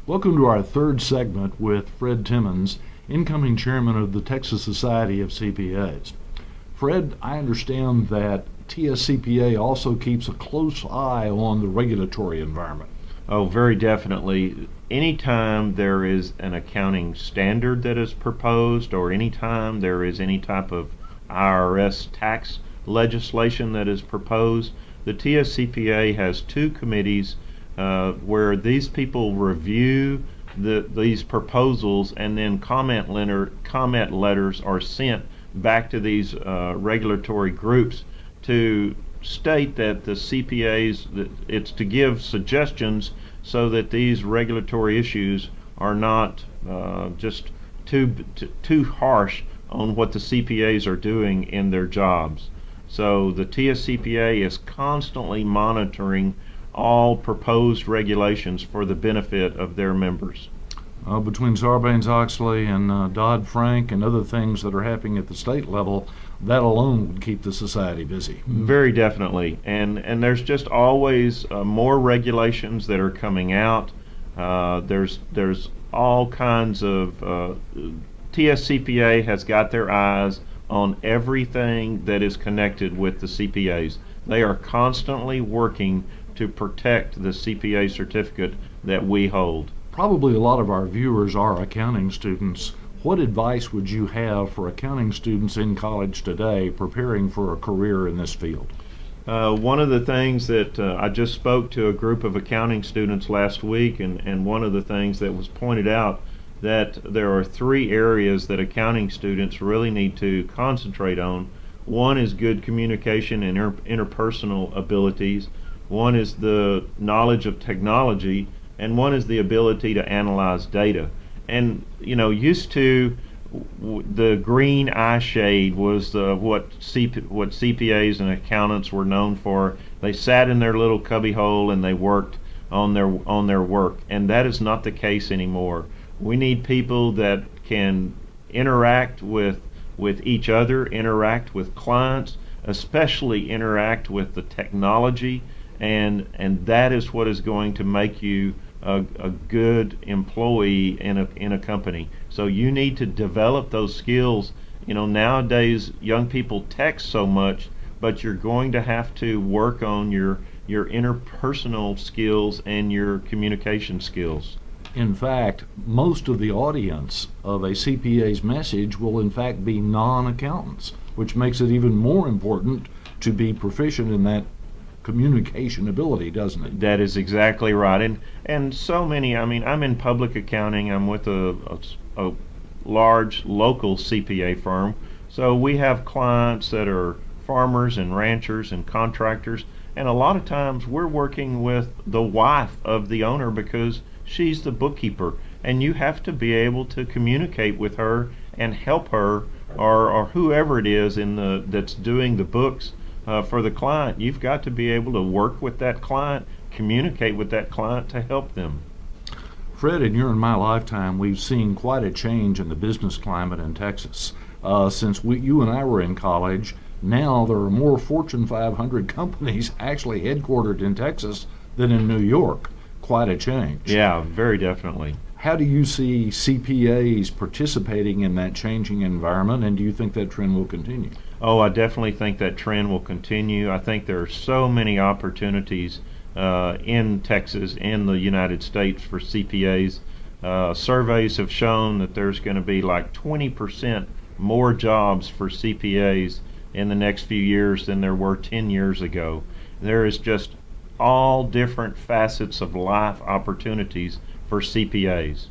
Welcome to our third segment with Fred Timmons, incoming chairman of the Texas Society of CPAs. Fred, I understand that TSCPA also keeps a close eye on the regulatory environment. Oh, very definitely. Anytime there is an accounting standard that is proposed, or anytime there is any type of IRS tax legislation that is proposed, the TSCPA has two committees where these people review these proposals, and then comment letters are sent back to these regulatory groups to state that the CPAs, it's to give suggestions so that these regulatory issues are not just too harsh on what the CPAs are doing in their jobs. So the TSCPA is constantly monitoring all proposed regulations for the benefit of their members. Between Sarbanes-Oxley and Dodd-Frank and other things that are happening at the state level, that alone would keep the society busy. Very definitely, and there's just always more regulations that are coming out. There's all kinds of TSCPA has got their eyes on everything that is connected with the CPAs. They are constantly working to protect the CPA certificate that we hold. Probably a lot of our viewers are accounting students. What advice would you have for accounting students in college today preparing for a career in this field? One of the things that I just spoke to a group of accounting students last week, and one of the things that was pointed out that there are three areas that accounting students really need to concentrate on. One is good communication and interpersonal abilities. One is the knowledge of technology, and one is the ability to analyze data. And used to the green eye shade was what CPAs and accountants were known for. They sat in their little cubby hole and they worked on their work, and that is not the case anymore. We need people that can interact with each other, interact with clients, especially interact with the technology, and that is what is going to make you a good employee in a company. So you need to develop those skills. Nowadays young people text so much, but you're going to have to work on your interpersonal skills and your communication skills. In fact, most of the audience of a CPA's message will in fact be non-accountants, which makes it even more important to be proficient in that communication ability, doesn't it? That is exactly right. And so many, I'm in public accounting. I'm with a large local CPA firm. So we have clients that are farmers and ranchers and contractors, and a lot of times we're working with the wife of the owner because she's the bookkeeper, and you have to be able to communicate with her and help her, or whoever it is that's doing the books for the client. You've got to be able to work with that client, communicate with that client to help them. Fred, in my lifetime, we've seen quite a change in the business climate in Texas. Since you and I were in college, now there are more Fortune 500 companies actually headquartered in Texas than in New York. Quite a change. Yeah, very definitely. How do you see CPAs participating in that changing environment, and do you think that trend will continue? Oh, I definitely think that trend will continue. I think there are so many opportunities in Texas, in the United States, for CPAs. Surveys have shown that there's going to be like 20% more jobs for CPAs in the next few years than there were 10 years ago. There is just all different facets of life opportunities for CPAs.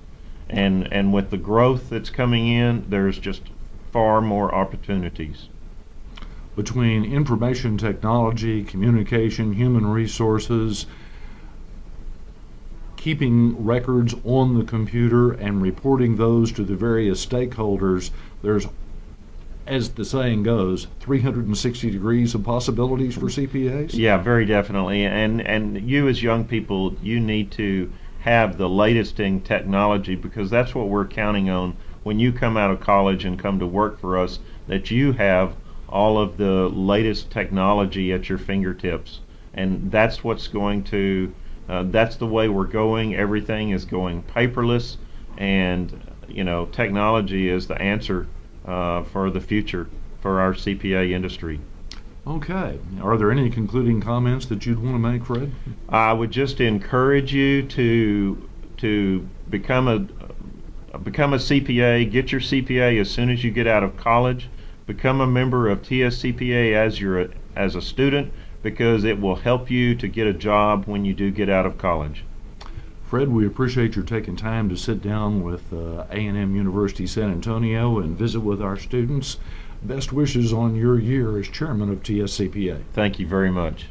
And with the growth that's coming in, there's just far more opportunities. Between information technology, communication, human resources, keeping records on the computer and reporting those to the various stakeholders, there's, as the saying goes, 360 degrees of possibilities for CPAs? Yeah, very definitely. And you as young people, you need to have the latest in technology, because that's what we're counting on when you come out of college and come to work for us, that you have all of the latest technology at your fingertips. And that's what's going to That's the way we're going. Everything is going paperless, and technology is the answer for the future for our CPA industry. Okay. Are there any concluding comments that you'd want to make, Fred? I would just encourage you to become a CPA. Get your CPA as soon as you get out of college. Become a member of TSCPA as a student, because it will help you to get a job when you do get out of college. Fred, we appreciate your taking time to sit down with A&M University San Antonio and visit with our students. Best wishes on your year as chairman of TSCPA. Thank you very much.